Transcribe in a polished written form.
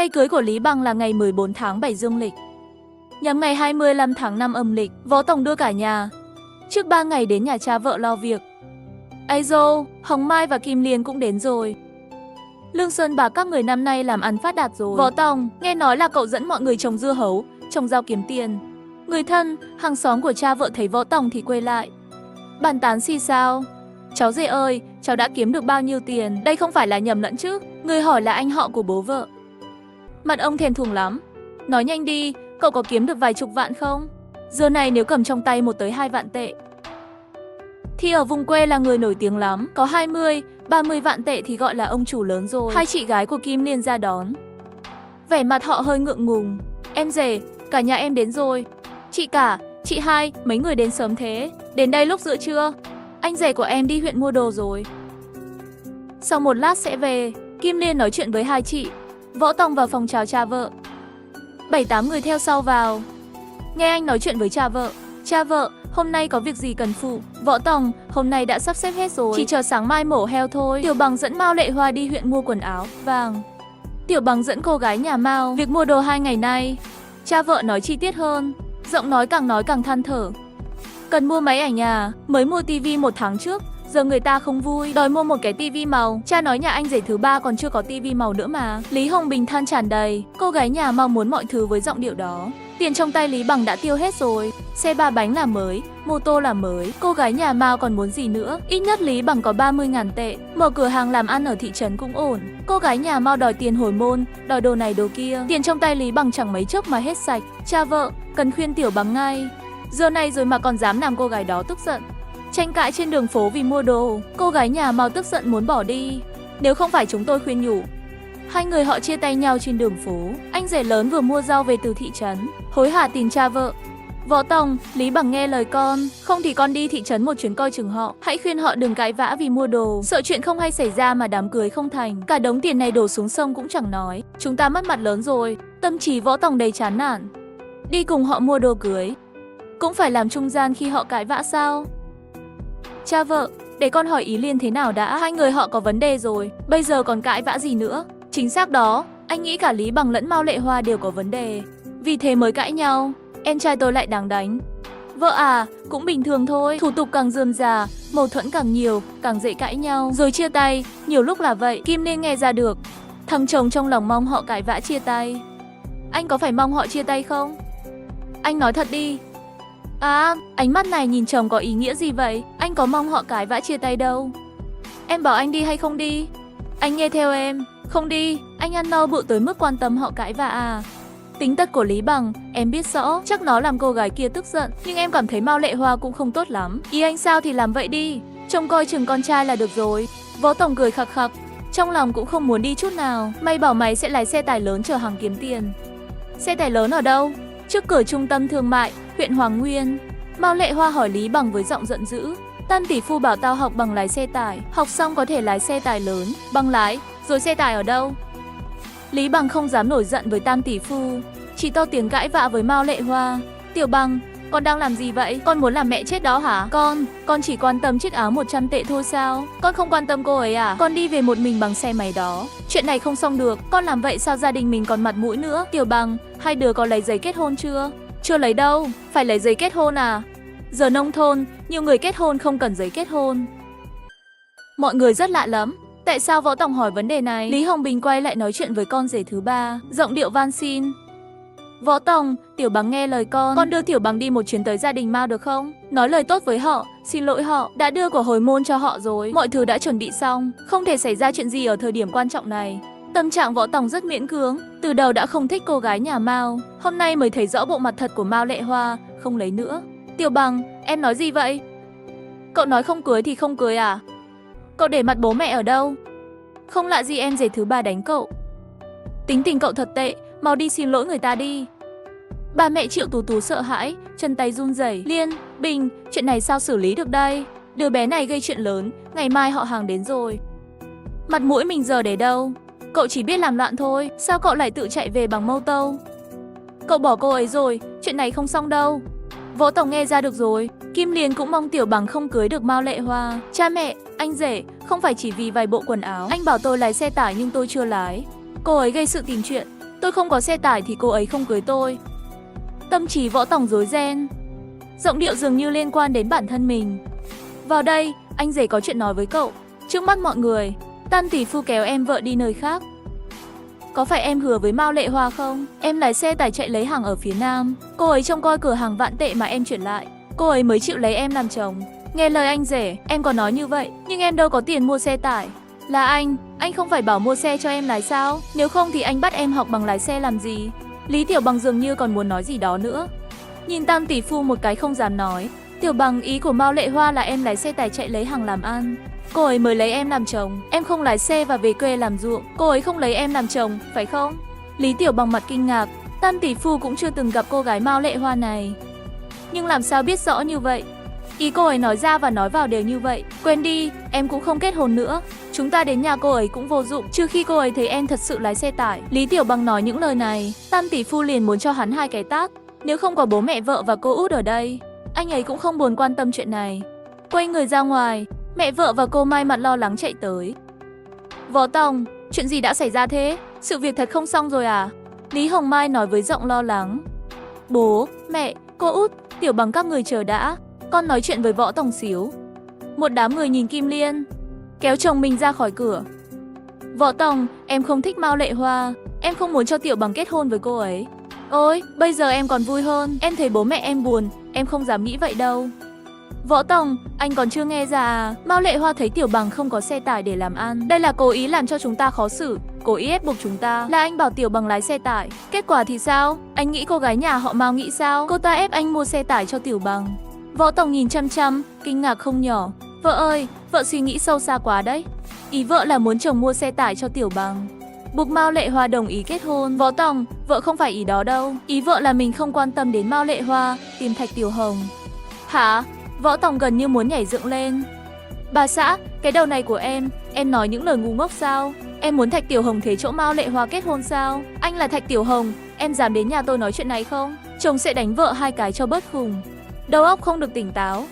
Ngày cưới của Lý Bằng là ngày 14 tháng 7 dương lịch. Nhằm ngày 25 tháng 5 âm lịch, Võ Tổng đưa cả nhà trước 3 ngày đến nhà cha vợ lo việc. Ây dô, Hồng Mai và Kim Liên cũng đến rồi. Lương Sơn Bạc các người năm nay làm ăn phát đạt rồi. Võ Tổng, nghe nói là cậu dẫn mọi người trồng dưa hấu, trồng rau kiếm tiền. Người thân, hàng xóm của cha vợ thấy Võ Tổng thì quay lại bàn tán xì xào. Cháu rể ơi, cháu đã kiếm được bao nhiêu tiền? Đây không phải là nhầm lẫn chứ? Người hỏi là anh họ của bố vợ. Mặt ông thèm thuồng lắm. Nói nhanh đi, cậu có kiếm được vài chục vạn không? Giờ này nếu cầm trong tay 1 tới 2 vạn tệ thì ở vùng quê là người nổi tiếng lắm. Có 20, 30 vạn tệ thì gọi là ông chủ lớn rồi. Hai chị gái của Kim Liên ra đón. Vẻ mặt họ hơi ngượng ngùng. Em rể, cả nhà em đến rồi. Chị cả, chị hai, mấy người đến sớm thế? Đến đây lúc giữa trưa. Anh rể của em đi huyện mua đồ rồi. Sau một lát sẽ về. Kim Liên nói chuyện với hai chị. Võ Tổng vào phòng chào cha vợ. 7-8 người theo sau vào. Nghe anh nói chuyện với cha vợ. Cha vợ, hôm nay có việc gì cần phụ? Võ Tổng, hôm nay đã sắp xếp hết rồi. Chỉ chờ sáng mai mổ heo thôi. Tiểu Bằng dẫn Mao Lệ Hoa đi huyện mua quần áo, vàng. Tiểu Bằng dẫn cô gái nhà Mao việc mua đồ 2 ngày nay. Cha vợ nói chi tiết hơn. Giọng nói càng than thở. Cần mua máy ảnh à? Mới mua tivi 1 tháng trước. Giờ người ta không vui, đòi mua một cái tivi màu. Cha nói nhà anh rể thứ 3 còn chưa có tivi màu nữa mà. Lý Hồng Bình than tràn đầy. Cô gái nhà Mao muốn mọi thứ với giọng điệu đó. Tiền trong tay Lý Bằng đã tiêu hết rồi. Xe 3 bánh là mới, mô tô là mới. Cô gái nhà Mao còn muốn gì nữa? Ít nhất Lý Bằng có 30.000 tệ. Mở cửa hàng làm ăn ở thị trấn cũng ổn. Cô gái nhà Mao đòi tiền hồi môn, đòi đồ này đồ kia. Tiền trong tay Lý Bằng chẳng mấy chốc mà hết sạch. Cha vợ, cần khuyên Tiểu Bằng ngay. Giờ này rồi mà còn dám làm cô gái đó tức giận. Tranh cãi trên đường phố vì mua đồ. Cô gái nhà Mao tức giận muốn bỏ đi. Nếu không phải chúng tôi khuyên nhủ. Hai người họ chia tay nhau trên đường phố. Anh rể lớn vừa mua rau về từ thị trấn, hối hả tìm cha vợ. Võ Tổng, Lý Bằng nghe lời con. Không thì con đi thị trấn một chuyến coi chừng họ. Hãy khuyên họ đừng cãi vã vì mua đồ. Sợ chuyện không hay xảy ra mà đám cưới không thành. Cả đống tiền này đổ xuống sông cũng chẳng nói. Chúng ta mất mặt lớn rồi. Tâm trí Võ Tổng đầy chán nản. Đi cùng họ mua đồ cưới cũng phải làm trung gian khi họ cãi vã sao? Cha vợ, để con hỏi ý Liên thế nào đã. Hai người họ có vấn đề rồi, bây giờ còn cãi vã gì nữa? Chính xác đó, anh nghĩ cả Lý Bằng lẫn Mao Lệ Hoa đều có vấn đề. Vì thế mới cãi nhau. Em trai tôi lại đáng đánh. Vợ à, cũng bình thường thôi. Thủ tục càng rườm rà, mâu thuẫn càng nhiều, càng dễ cãi nhau. Rồi chia tay, nhiều lúc là vậy. Kim Liên nghe ra được. Thằng chồng trong lòng mong họ cãi vã chia tay. Anh có phải mong họ chia tay không? Anh nói thật đi. À, ánh mắt này nhìn chồng có ý nghĩa gì vậy? Anh có mong họ cãi vã chia tay đâu. Em bảo anh đi hay không đi? Anh nghe theo em. Không đi, anh ăn no bự tới mức quan tâm họ cãi vã à? Tính tật của Lý Bằng, em biết rõ, chắc nó làm cô gái kia tức giận. Nhưng em cảm thấy Mao Lệ Hoa cũng không tốt lắm. Ý anh sao thì làm vậy đi. Trông coi chừng con trai là được rồi. Võ Tổng cười khặc khặc. Trong lòng cũng không muốn đi chút nào. Mày bảo mày sẽ lái xe tải lớn chở hàng kiếm tiền. Xe tải lớn ở đâu? Trước cửa trung tâm thương mại, huyện Hoàng Nguyên. Mao Lệ Hoa hỏi Lý Bằng với giọng giận dữ. Tam tỷ phu bảo tao học bằng lái xe tải. Học xong có thể lái xe tải lớn. Bằng lái, rồi xe tải ở đâu? Lý Bằng không dám nổi giận với Tam tỷ phu, chỉ to tiếng cãi vã với Mao Lệ Hoa. Tiểu Bằng, con đang làm gì vậy? Con muốn làm mẹ chết đó hả? Con chỉ quan tâm chiếc áo 100 tệ thôi sao? Con không quan tâm cô ấy à? Con đi về một mình bằng xe máy đó. Chuyện này không xong được. Con làm vậy sao gia đình mình còn mặt mũi nữa? Tiểu Bằng, hai đứa có lấy giấy kết hôn chưa? Chưa lấy đâu. Phải lấy giấy kết hôn à? Giờ nông thôn, nhiều người kết hôn không cần giấy kết hôn. Mọi người rất lạ lắm. Tại sao Võ Tổng hỏi vấn đề này? Lý Hồng Bình quay lại nói chuyện với con rể thứ 3, giọng điệu van xin. Võ Tổng, Tiểu Bằng nghe lời con đưa Tiểu Bằng đi một chuyến tới gia đình Mao được không? Nói lời tốt với họ, xin lỗi họ, đã đưa của hồi môn cho họ rồi. Mọi thứ đã chuẩn bị xong, không thể xảy ra chuyện gì ở thời điểm quan trọng này. Tâm trạng Võ Tổng rất miễn cưỡng, từ đầu đã không thích cô gái nhà Mao, hôm nay mới thấy rõ bộ mặt thật của Mao Lệ Hoa, không lấy nữa. Tiểu Bằng, em nói gì vậy? Cậu nói không cưới thì không cưới à? Cậu để mặt bố mẹ ở đâu? Không lạ gì em rể thứ 3 đánh cậu. Tính tình cậu thật tệ, mau đi xin lỗi người ta đi. Ba mẹ Triệu Tú Tú sợ hãi, chân tay run rẩy. Liên, Bình, chuyện này sao xử lý được đây? Đứa bé này gây chuyện lớn, ngày mai họ hàng đến rồi. Mặt mũi mình giờ để đâu? Cậu chỉ biết làm loạn thôi, sao cậu lại tự chạy về bằng mâu tô? Cậu bỏ cô ấy rồi, chuyện này không xong đâu. Võ Tổng nghe ra được rồi. Kim Liên cũng mong Tiểu Bằng không cưới được Mao Lệ Hoa. Cha mẹ, anh rể, không phải chỉ vì vài bộ quần áo. Anh bảo tôi lái xe tải nhưng tôi chưa lái. Cô ấy gây sự tìm chuyện. Tôi không có xe tải thì cô ấy không cưới tôi. Tâm trí Võ Tòng rối ren. Giọng điệu dường như liên quan đến bản thân mình. Vào đây, anh rể có chuyện nói với cậu. Trước mắt mọi người, Tam tỷ phu kéo em vợ đi nơi khác. Có phải em hứa với Mao Lệ Hoa không? Em lái xe tải chạy lấy hàng ở phía Nam. Cô ấy trông coi cửa hàng vạn tệ mà em chuyển lại. Cô ấy mới chịu lấy em làm chồng. Nghe lời anh rể, em có nói như vậy. Nhưng em đâu có tiền mua xe tải. Là anh không phải bảo mua xe cho em lái sao? Nếu không thì anh bắt em học bằng lái xe làm gì? Lý Tiểu Bằng dường như còn muốn nói gì đó nữa. Nhìn Tam tỷ phu một cái không dám nói. Tiểu Bằng, ý của Mao Lệ Hoa là em lái xe tải chạy lấy hàng làm ăn. Cô ấy mới lấy em làm chồng, em không lái xe và về quê làm ruộng. Cô ấy không lấy em làm chồng, phải không? Lý Tiểu Bằng mặt kinh ngạc. Tam tỷ phu cũng chưa từng gặp cô gái Mao Lệ Hoa này. Nhưng làm sao biết rõ như vậy? Ý cô ấy nói ra và nói vào đều như vậy. Quên đi, em cũng không kết hôn nữa. Chúng ta đến nhà cô ấy cũng vô dụng, trừ khi cô ấy thấy em thật sự lái xe tải. Lý Tiểu Bằng nói những lời này, Tam tỷ phu liền muốn cho hắn 2 cái tát. Nếu không có bố mẹ vợ và cô út ở đây, anh ấy cũng không buồn quan tâm chuyện này. Quay người ra ngoài, mẹ vợ và cô Mai mặt lo lắng chạy tới. Võ Tòng, chuyện gì đã xảy ra thế? Sự việc thật không xong rồi à? Lý Hồng Mai nói với giọng lo lắng. Bố, mẹ, cô út, Tiểu Bằng các người chờ đã. Con nói chuyện với Võ Tòng xíu. Một đám người nhìn Kim Liên, kéo chồng mình ra khỏi cửa. Võ Tòng, em không thích Mao Lệ Hoa. Em không muốn cho Tiểu Bằng kết hôn với cô ấy. Ôi, bây giờ em còn vui hơn. Em thấy bố mẹ em buồn, em không dám nghĩ vậy đâu. Võ Tòng, anh còn chưa nghe ra à? Mao Lệ Hoa thấy Tiểu Bằng không có xe tải để làm ăn. Đây là cố ý làm cho chúng ta khó xử, cố ý ép buộc chúng ta. Là anh bảo Tiểu Bằng lái xe tải. Kết quả thì sao? Anh nghĩ cô gái nhà họ Mao nghĩ sao? Cô ta ép anh mua xe tải cho Tiểu Bằng. Võ Tòng nhìn chăm chăm, kinh ngạc không nhỏ. Vợ ơi, vợ suy nghĩ sâu xa quá đấy. Ý vợ là muốn chồng mua xe tải cho Tiểu Bằng, buộc Mao Lệ Hoa đồng ý kết hôn. Võ Tòng, vợ không phải ý đó đâu. Ý vợ là mình không quan tâm đến Mao Lệ Hoa, tìm Thạch Tiểu Hồng. Hả? Võ Tòng gần như muốn nhảy dựng lên. Bà xã, cái đầu này của em nói những lời ngu ngốc sao? Em muốn Thạch Tiểu Hồng thế chỗ Mao Lệ Hoa kết hôn sao? Anh là Thạch Tiểu Hồng, em dám đến nhà tôi nói chuyện này không? Chồng sẽ đánh vợ 2 cái cho bớt khùng. Đầu óc không được tỉnh táo.